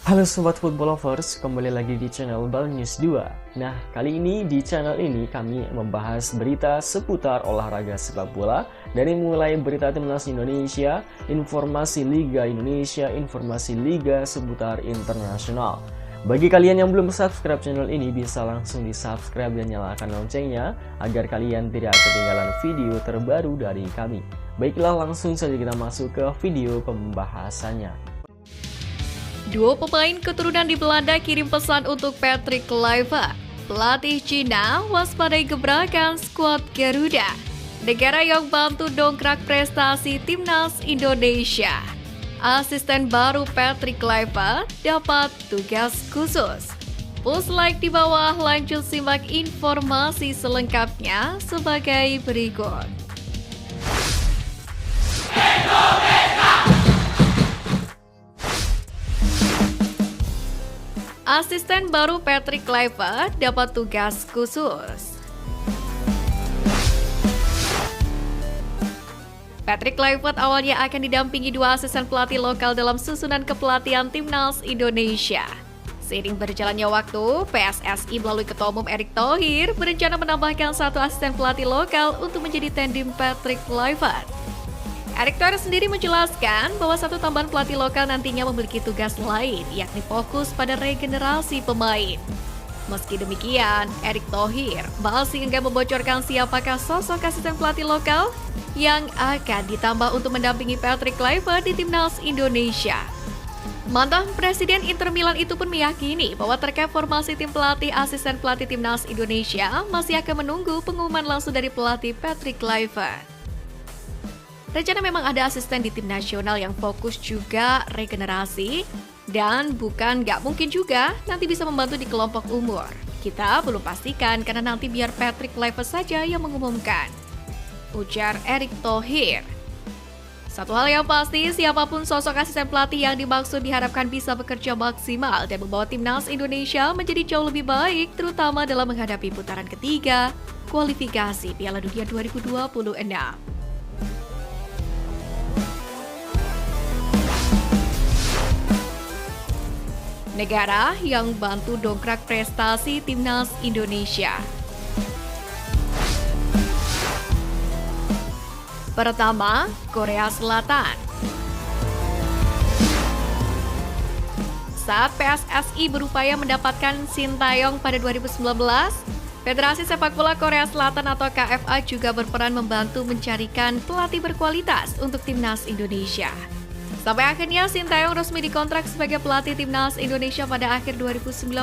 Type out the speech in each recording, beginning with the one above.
Halo Sobat Football Lovers, kembali lagi di channel Bal News 2. Nah, kali ini di channel ini kami membahas berita seputar olahraga sepak bola dari mulai berita timnas Indonesia, informasi Liga Indonesia, informasi Liga seputar internasional. Bagi kalian yang belum subscribe channel ini, bisa langsung di subscribe dan nyalakan loncengnya agar kalian tidak ketinggalan video terbaru dari kami. Baiklah, langsung saja kita masuk ke video pembahasannya. Dua pemain keturunan di Belanda kirim pesan untuk Patrick Kluivert. Pelatih Cina waspadai gebrakan skuad Garuda. Negara yang bantu dongkrak prestasi timnas Indonesia. Asisten baru Patrick Kluivert dapat tugas khusus. Push like di bawah, lanjut simak informasi selengkapnya sebagai berikut. Asisten baru Patrick Kluivert dapat tugas khusus. Patrick Kluivert awalnya akan didampingi dua asisten pelatih lokal dalam susunan kepelatihan timnas Indonesia. Seiring berjalannya waktu, PSSI melalui Ketua Umum Erick Thohir berencana menambahkan satu asisten pelatih lokal untuk menjadi tandem Patrick Kluivert. Erick Thohir sendiri menjelaskan bahwa satu tambahan pelatih lokal nantinya memiliki tugas lain, yakni fokus pada regenerasi pemain. Meski demikian, Erick Thohir masih enggan membocorkan siapakah sosok asisten pelatih lokal yang akan ditambah untuk mendampingi Patrick Kluivert di timnas Indonesia. Mantan Presiden Inter Milan itu pun meyakini bahwa terkait formasi tim pelatih asisten pelatih timnas Indonesia masih akan menunggu pengumuman langsung dari pelatih Patrick Kluivert. Rencana memang ada asisten di tim nasional yang fokus juga regenerasi dan nggak mungkin juga nanti bisa membantu di kelompok umur. Kita belum pastikan karena nanti biar Patrick Kluivert saja yang mengumumkan, ujar Erick Thohir. Satu hal yang pasti, siapapun sosok asisten pelatih yang dimaksud diharapkan bisa bekerja maksimal dan membawa timnas Indonesia menjadi jauh lebih baik, terutama dalam menghadapi putaran ketiga kualifikasi Piala Dunia 2026. Negara yang bantu dongkrak prestasi timnas Indonesia. Pertama, Korea Selatan. Saat PSSI berupaya mendapatkan Sintayong pada 2019, Federasi Sepak Bola Korea Selatan atau KFA juga berperan membantu mencarikan pelatih berkualitas untuk timnas Indonesia. Sampai akhirnya Sintayong resmi dikontrak sebagai pelatih timnas Indonesia pada akhir 2019.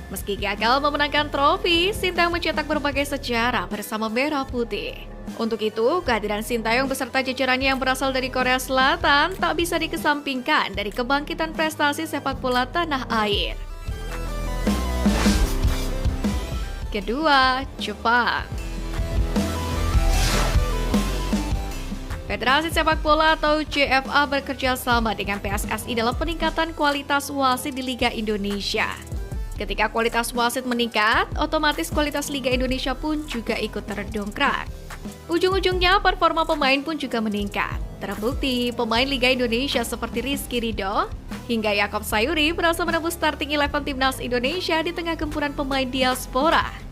Meski gagal memenangkan trofi, Sintayong mencetak berbagai sejarah bersama Merah Putih. Untuk itu, kehadiran Sintayong beserta jajarannya yang berasal dari Korea Selatan tak bisa dikesampingkan dari kebangkitan prestasi sepak bola tanah air. Kedua, Jepang. Federasi Sepak Bola atau JFA bekerja sama dengan PSSI dalam peningkatan kualitas wasit di Liga Indonesia. Ketika kualitas wasit meningkat, otomatis kualitas Liga Indonesia pun juga ikut terdongkrak. Ujung-ujungnya performa pemain pun juga meningkat. Terbukti pemain Liga Indonesia seperti Rizky Ridho hingga Yaakob Sayuri berhasil menembus starting 11 timnas Indonesia di tengah gempuran pemain diaspora.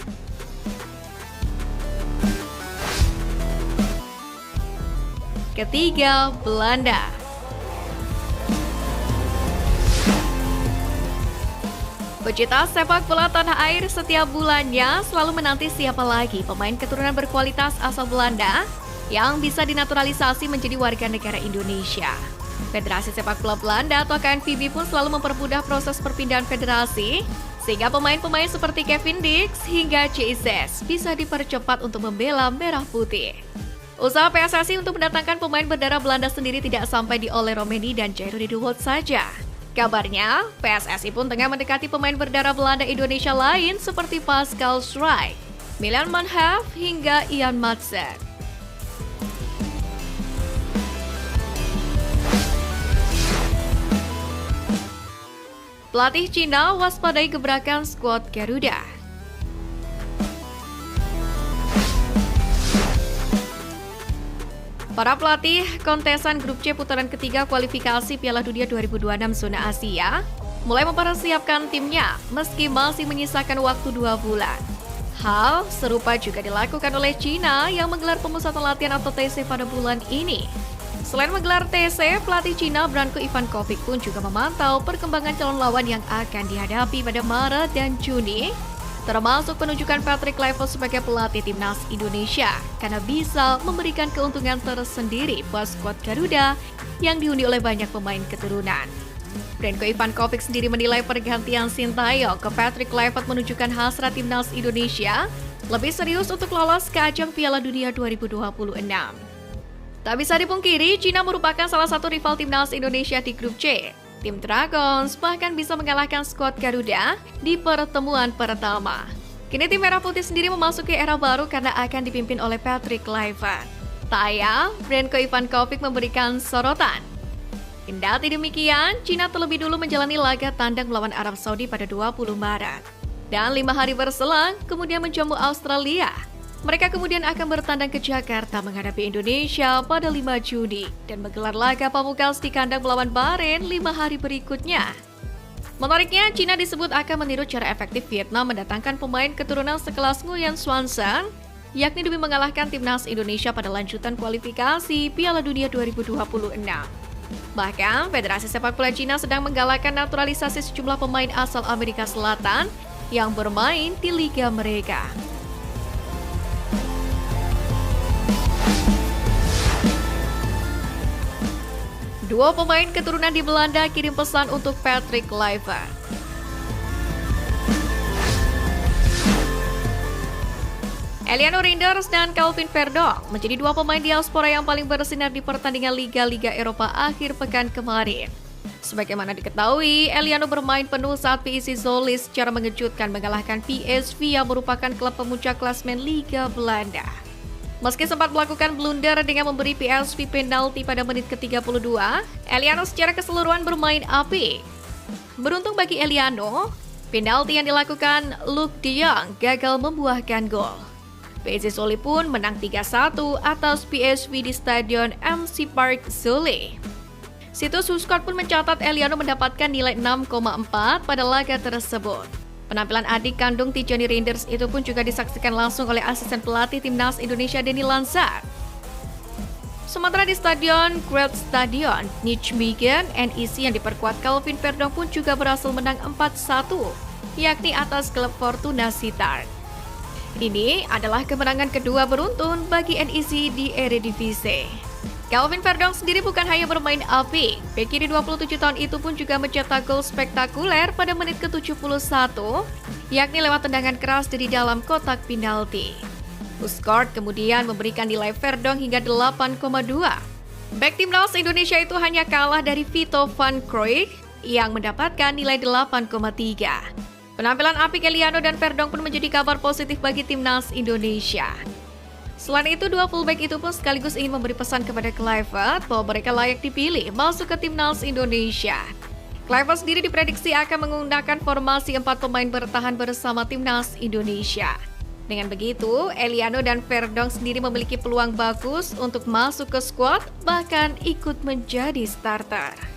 Ketiga, Belanda. Pecinta sepak bola tanah air setiap bulannya selalu menanti siapa lagi pemain keturunan berkualitas asal Belanda yang bisa dinaturalisasi menjadi warga negara Indonesia. Federasi Sepak Bola Belanda atau KNVB pun selalu mempermudah proses perpindahan federasi sehingga pemain-pemain seperti Kevin Dix hingga JIZES bisa dipercepat untuk membela Merah Putih. Usaha PSSI untuk mendatangkan pemain berdarah Belanda sendiri tidak sampai di Ole Romeni dan Jairo de Wout saja. Kabarnya, PSSI pun tengah mendekati pemain berdarah Belanda Indonesia lain seperti Pascal Schreik, Milan Manhaf, hingga Ian Madsen. Pelatih Cina waspadai gebrakan skuad Garuda. Para pelatih kontesan grup C putaran ketiga kualifikasi Piala Dunia 2026 zona Asia mulai mempersiapkan timnya meski masih menyisakan waktu 2 bulan. Hal serupa juga dilakukan oleh China yang menggelar pemusatan latihan atau TC pada bulan ini. Selain menggelar TC, pelatih China Branko Ivankovic pun juga memantau perkembangan calon lawan yang akan dihadapi pada Maret dan Juni, termasuk penunjukan Patrick Kluivert sebagai pelatih timnas Indonesia karena bisa memberikan keuntungan tersendiri buat skuad Garuda yang dihuni oleh banyak pemain keturunan. Branko Ivankovic sendiri menilai pergantian Sintayong ke Patrick Kluivert menunjukkan hasrat timnas Indonesia lebih serius untuk lolos ke ajang Piala Dunia 2026. Tak bisa dipungkiri, China merupakan salah satu rival timnas Indonesia di grup C. Tim Dragons bahkan bisa mengalahkan skuad Garuda di pertemuan pertama. Kini tim Merah Putih sendiri memasuki era baru karena akan dipimpin oleh Patrick Kluivert. Taya, Branko Ivankovic memberikan sorotan. Kendati demikian, China terlebih dulu menjalani laga tandang melawan Arab Saudi pada 20 Maret. Dan 5 hari berselang, kemudian menjamu Australia. Mereka kemudian akan bertandang ke Jakarta menghadapi Indonesia pada 5 Juni dan menggelar laga pamungkas di kandang melawan Bahrain 5 hari berikutnya. Menariknya, China disebut akan meniru cara efektif Vietnam mendatangkan pemain keturunan sekelas Nguyen Xuan Sang, yakni demi mengalahkan timnas Indonesia pada lanjutan kualifikasi Piala Dunia 2026. Bahkan, Federasi Sepak Bola China sedang menggalakkan naturalisasi sejumlah pemain asal Amerika Selatan yang bermain di liga mereka. Dua pemain keturunan di Belanda kirim pesan untuk Patrick Kluivert. Eliano Reinders dan Calvin Verdonk menjadi dua pemain diaspora yang paling bersinar di pertandingan Liga-Liga Eropa akhir pekan kemarin. Sebagaimana diketahui, Eliano bermain penuh saat PSV Zwolle secara mengejutkan mengalahkan PSV yang merupakan klub pemuncak klasemen Liga Belanda. Meski sempat melakukan blunder dengan memberi PSV penalti pada menit ke-32, Eliano secara keseluruhan bermain apik. Beruntung bagi Eliano, penalti yang dilakukan Luuk de Jong gagal membuahkan gol. PSV Zwolle pun menang 3-1 atas PSV di Stadion MC Park Zwolle. Situs Huskot pun mencatat Eliano mendapatkan nilai 6,4 pada laga tersebut. Penampilan adik kandung Tijani Reinders itu pun juga disaksikan langsung oleh asisten pelatih timnas Indonesia Denny Lansar. Sementara di Stadion Great Stadion Nijmegen, NEC yang diperkuat Calvin Verdonk pun juga berhasil menang 4-1, yakni atas klub Fortuna Sittard. Ini adalah kemenangan kedua beruntun bagi NEC di Eredivisie. Calvin Verdonk sendiri bukan hanya bermain apik, bek kiri 27 tahun itu pun juga mencetak gol spektakuler pada menit ke-71, yakni lewat tendangan keras dari dalam kotak penalti. Huskort kemudian memberikan nilai Verdonk hingga 8,2. Bek timnas Indonesia itu hanya kalah dari Vito van Kroijk yang mendapatkan nilai 8,3. Penampilan apik Eliano dan Verdonk pun menjadi kabar positif bagi timnas Indonesia. Selain itu, dua fullback itu pun sekaligus ingin memberi pesan kepada Kluivert bahwa mereka layak dipilih masuk ke timnas Indonesia. Kluivert sendiri diprediksi akan menggunakan formasi 4 pemain bertahan bersama timnas Indonesia. Dengan begitu, Eliano dan Verdonk sendiri memiliki peluang bagus untuk masuk ke skuad, bahkan ikut menjadi starter.